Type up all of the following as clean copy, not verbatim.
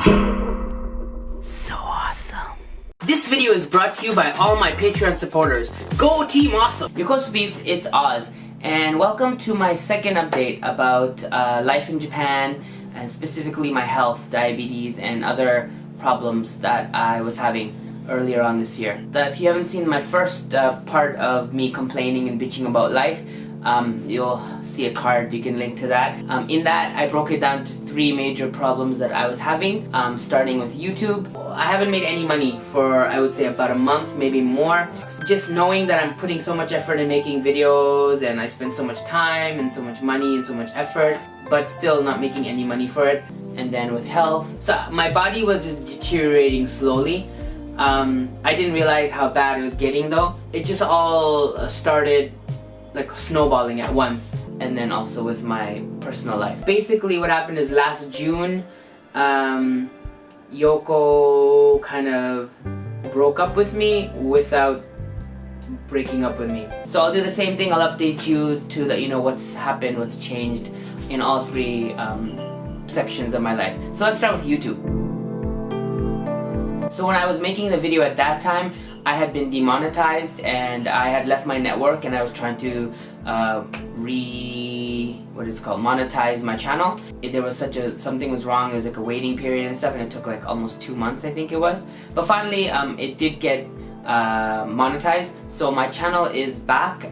So awesome. This video is brought to you by all my Patreon supporters. Go Team Awesome! Your host peeps, it's Oz, and welcome to my second update about life in Japan, and specifically my health, diabetes, and other problems that I was having earlier on this year. If you haven't seen my first part of me complaining and bitching about life, you'll see a card, you can link to that. In that, I broke it down to 3 major problems that I was having, starting with YouTube. I haven't made any money for, I would say, about a month, maybe more. Just knowing that I'm putting so much effort in making videos, and I spend so much time and so much money and so much effort, but still not making any money for it. And then with health, so my body was just deteriorating slowly. I didn't realize how bad it was getting though. It just all started like snowballing at once, and then also with my personal life. Basically what happened is last June, Yoko kind of broke up with me without breaking up with me. So I'll do the same thing, I'll update you to let you know what's happened, what's changed in all 3 sections of my life. So let's start with YouTube. So when I was making the video at that time, I had been demonetized and I had left my network, and I was trying to monetize my channel. There was something was wrong. There was like a waiting period and stuff, and it took like almost 2 months, I think it was. But finally, it did get monetized. So my channel is back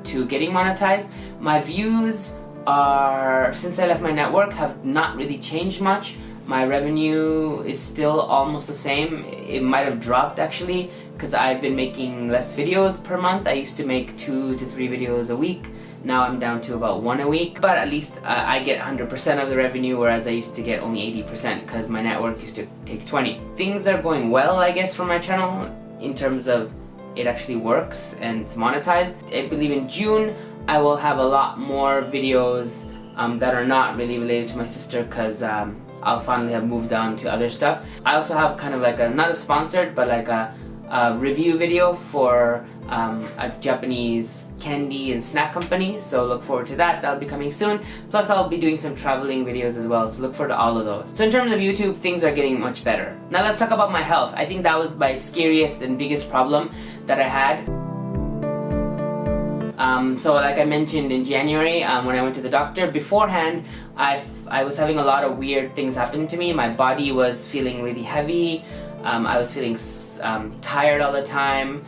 to getting monetized. My views are, since I left my network, have not really changed much. My revenue is still almost the same. It might have dropped actually, because I've been making less videos per month. I used to make 2 to 3 videos a week. Now I'm down to about 1 a week. But at least I get 100% of the revenue, whereas I used to get only 80% because my network used to take 20. Things are going well, I guess, for my channel in terms of it actually works and it's monetized. I believe in June I will have a lot more videos that are not really related to my sister, because I'll finally have moved on to other stuff. I also have kind of like not a sponsored, but like a review video for a Japanese candy and snack company, so look forward to that. That'll be coming soon. Plus I'll be doing some traveling videos as well, so look forward to all of those. So in terms of YouTube, things are getting much better. Now let's talk about my health. I think that was my scariest and biggest problem that I had. So like I mentioned in January, when I went to the doctor, beforehand I was having a lot of weird things happen to me. My body was feeling really heavy, I was feeling tired all the time,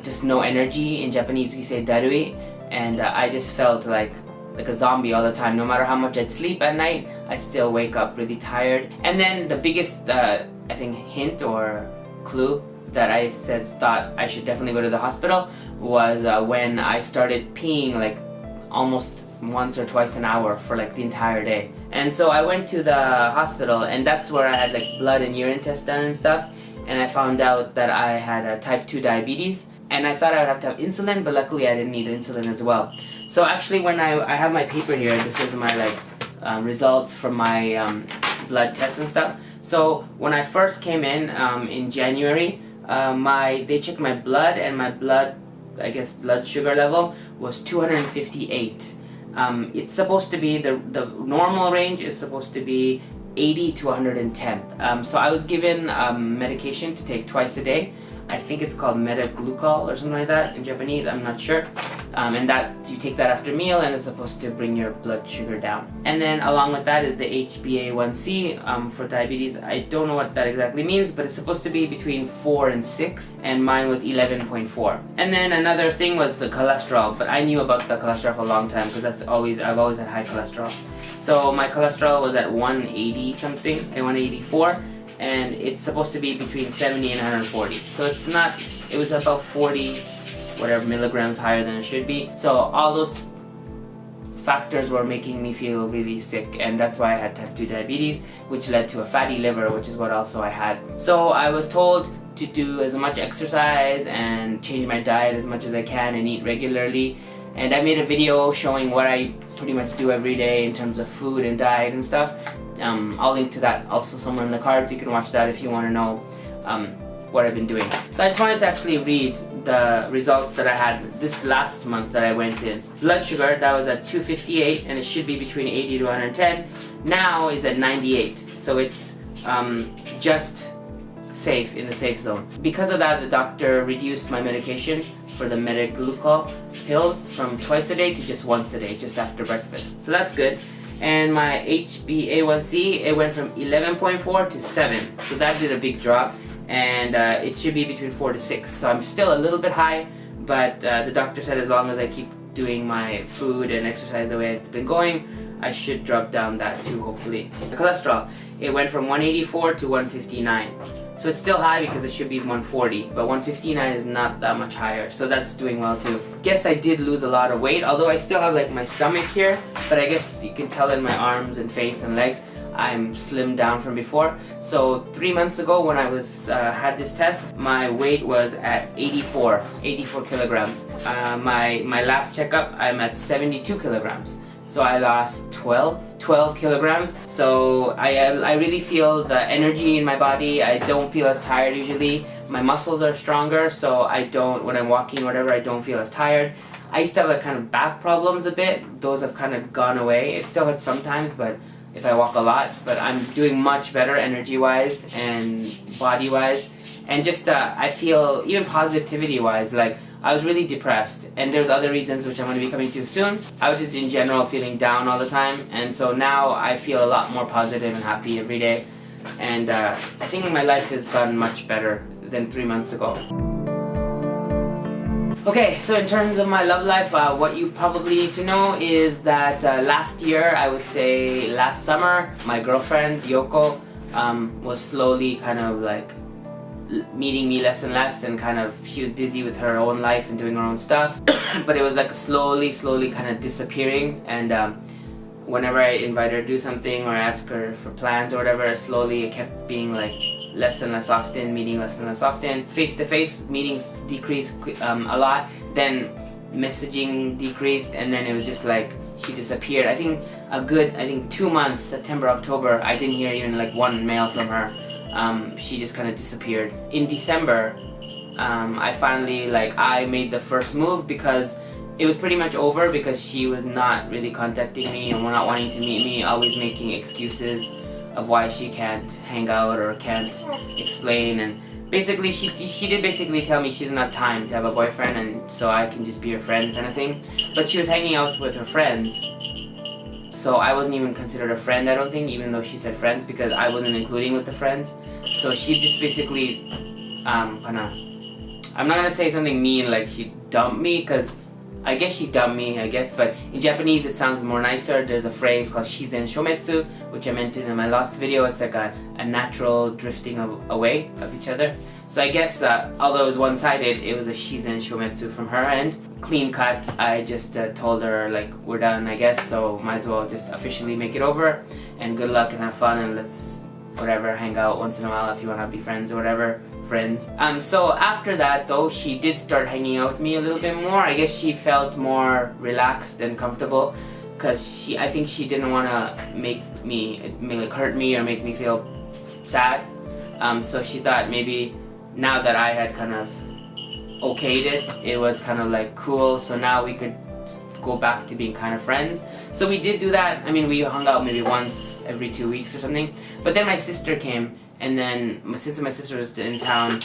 just no energy. In Japanese we say darui, and I just felt like a zombie all the time. No matter how much I'd sleep at night, I'd still wake up really tired. And then the biggest I think hint or clue that I thought I should definitely go to the hospital was when I started peeing like almost once or twice an hour for like the entire day. And so I went to the hospital, and that's where I had like blood and urine tests done and stuff, and I found out that I had type 2 diabetes, and I thought I would have to have insulin, but luckily I didn't need insulin as well. So actually when I have my paper here, this is my like results from my blood tests and stuff. So when I first came in January, they checked my blood, and my blood sugar level was 258. It's supposed to be, the normal range is supposed to be 80 to 110. So I was given medication to take twice a day. I think it's called metaglucol or something like that in Japanese, I'm not sure. And that you take that after meal, and it's supposed to bring your blood sugar down. And then along with that is the HbA1c for diabetes. I don't know what that exactly means, but it's supposed to be between 4 and 6, and mine was 11.4. And then another thing was the cholesterol, but I knew about the cholesterol for a long time because I've always had high cholesterol. So my cholesterol was at 180 something, 184. And it's supposed to be between 70 and 140. So it was about 40 whatever milligrams higher than it should be. So all those factors were making me feel really sick, and that's why I had type 2 diabetes, which led to a fatty liver, which is what also I had. So I was told to do as much exercise and change my diet as much as I can and eat regularly. And I made a video showing what I pretty much do every day in terms of food and diet and stuff. I'll link to that also somewhere in the cards. You can watch that if you want to know what I've been doing. So I just wanted to actually read the results that I had this last month that I went in. Blood sugar, that was at 258, and it should be between 80 to 110. Now is at 98, so it's just safe, in the safe zone. Because of that, the doctor reduced my medication for the Metaglucol pills from twice a day to just once a day, just after breakfast. So that's good. And my HbA1c, it went from 11.4 to 7. So that did a big drop. And it should be between 4 to 6. So I'm still a little bit high, but the doctor said as long as I keep doing my food and exercise the way it's been going, I should drop down that too, hopefully. The cholesterol, it went from 184 to 159. So it's still high because it should be 140, but 159 is not that much higher, so that's doing well too. Guess I did lose a lot of weight, although I still have like my stomach here, but I guess you can tell in my arms and face and legs, I'm slimmed down from before. So 3 months ago when I was had this test, my weight was at 84 kilograms. My last checkup, I'm at 72 kilograms. So I lost 12 kilograms. So I really feel the energy in my body. I don't feel as tired usually. My muscles are stronger, so I don't, when I'm walking or whatever, I don't feel as tired. I used to have like kind of back problems a bit. Those have kind of gone away. It still hurts sometimes, but if I walk a lot. But I'm doing much better energy-wise and body-wise. And just I feel, even positivity-wise, like I was really depressed, and there's other reasons which I'm going to be coming to soon. I was just in general feeling down all the time, and so now I feel a lot more positive and happy every day, and I think my life has gotten much better than 3 months ago. Okay, so in terms of my love life, what you probably need to know is that last year, I would say last summer, my girlfriend Yoko was slowly kind of like meeting me less and less, and kind of she was busy with her own life and doing her own stuff. But it was like slowly kind of disappearing, and whenever I invite her to do something or ask her for plans or whatever, slowly it kept being like less and less often, meeting less and less often. Face-to-face meetings decreased a lot, then messaging decreased, and then it was just like she disappeared. I think 2 months, September, October, I didn't hear even like one mail from her. She just kind of disappeared. In December, I finally, I made the first move because it was pretty much over, because she was not really contacting me and not wanting to meet me, always making excuses of why she can't hang out or can't explain, and basically she did basically tell me she doesn't have time to have a boyfriend, and so I can just be her friend kind of thing. But she was hanging out with her friends, so I wasn't even considered a friend, I don't think, even though she said friends, because I wasn't including with the friends. So she just basically, I'm not gonna say something mean like she dumped me, because I guess she dumped me, but in Japanese it sounds more nicer. There's a phrase called shizen shometsu, which I mentioned in my last video. It's like a natural drifting away of each other. So I guess, although it was one-sided, it was a shizen shometsu from her end. Clean cut. I just told her, like, we're done, I guess, so might as well just officially make it over, and good luck and have fun, and let's whatever, hang out once in a while if you want to be friends or whatever, friends. So after that though, she did start hanging out with me a little bit more. I guess she felt more relaxed and comfortable, because I think she didn't want to make me, like, hurt me or make me feel sad. So she thought maybe now that I had kind of okayed it, it was kind of like cool, so now we could go back to being kind of friends. So we did do that. I mean, we hung out maybe once every 2 weeks or something. But then my sister came, and then since my sister was in town,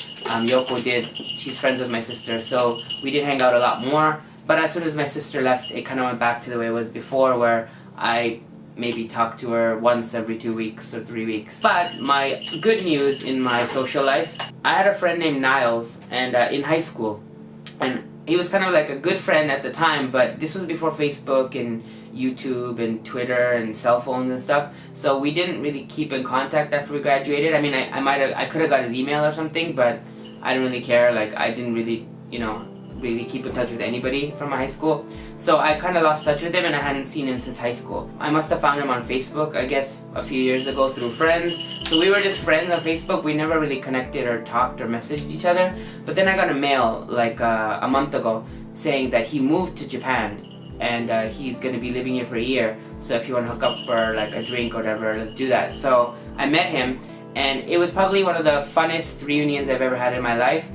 Yoko she's friends with my sister, so we did hang out a lot more. But as soon as my sister left, it kind of went back to the way it was before, where I maybe talk to her once every 2 weeks or 3 weeks. But my good news in my social life, I had a friend named Niles, and in high school, and he was kind of like a good friend at the time, but this was before Facebook and YouTube and Twitter and cell phones and stuff, so we didn't really keep in contact after we graduated. I mean, I could have got his email or something, but I didn't really care. Like, I didn't really, really keep in touch with anybody from my high school. So I kind of lost touch with him, and I hadn't seen him since high school. I must have found him on Facebook, I guess, a few years ago through friends. So we were just friends on Facebook. We never really connected or talked or messaged each other. But then I got a mail like a month ago saying that he moved to Japan, and he's going to be living here for a year. So if you want to hook up for like a drink or whatever, let's do that. So I met him, and it was probably one of the funnest reunions I've ever had in my life.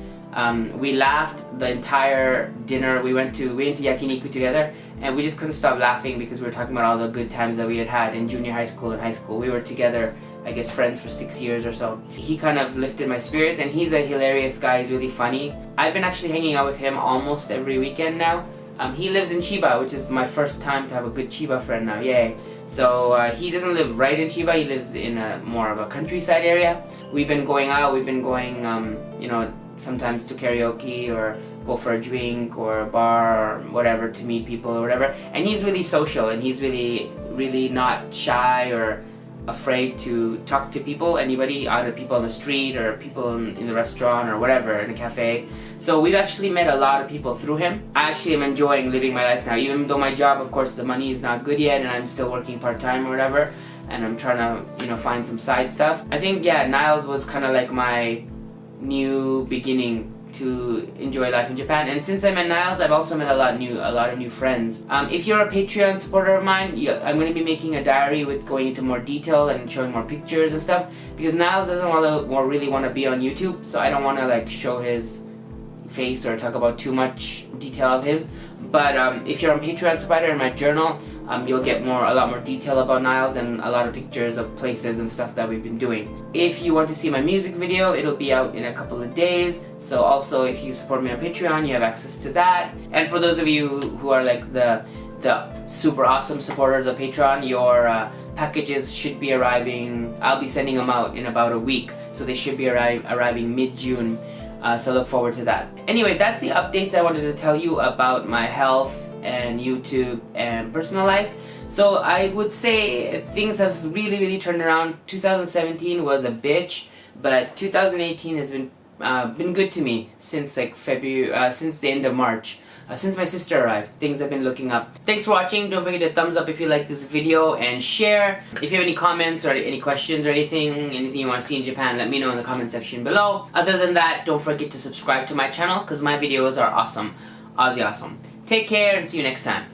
We laughed the entire dinner. We went to yakiniku together, and we just couldn't stop laughing because we were talking about all the good times that we had had in junior high school and high school. We were together I guess, friends for 6 years or so. He kind of lifted my spirits, and he's a hilarious guy. He's really funny. I've been actually hanging out with him almost every weekend now. He lives in Chiba, which is my first time to have a good Chiba friend now, yay. So he doesn't live right in Chiba, he lives in a more of a countryside area. We've been going out, we've been going, you know, sometimes to karaoke or go for a drink or a bar or whatever to meet people or whatever. And he's really social, and he's really not shy or afraid to talk to people, anybody, either people on the street or people in the restaurant or whatever, in a cafe. So we've actually met a lot of people through him. I actually am enjoying living my life now, even though my job, of course, the money is not good yet, and I'm still working part-time or whatever, and I'm trying to, you know, find some side stuff. I think, yeah, Niles was kind of like my new beginning to enjoy life in Japan, and since I met Niles, I've also met a lot of new friends. If you're a Patreon supporter of mine, I'm going to be making a diary with going into more detail and showing more pictures and stuff, because Niles doesn't really want to be on YouTube, so I don't want to like show his face or talk about too much detail of his. But if you're on Patreon supporter in my journal, you'll get a lot more detail about Niles and a lot of pictures of places and stuff that we've been doing. If you want to see my music video, it'll be out in a couple of days. So also, if you support me on Patreon, you have access to that. And for those of you who are like the super awesome supporters of Patreon, your packages should be arriving. I'll be sending them out in about a week, so they should be arriving mid-June. So look forward to that. Anyway, that's the updates I wanted to tell you about my health and YouTube and personal life. So I would say things have really turned around. 2017 was a bitch, but 2018 has been good to me since like February, since the end of March. Since my sister arrived, things have been looking up. Thanks for watching. Don't forget to thumbs up if you like this video and share. If you have any comments or any questions or anything you want to see in Japan, let me know in the comment section below. Other than that, don't forget to subscribe to my channel because my videos are awesome. OzzyAwesome. Take care and see you next time.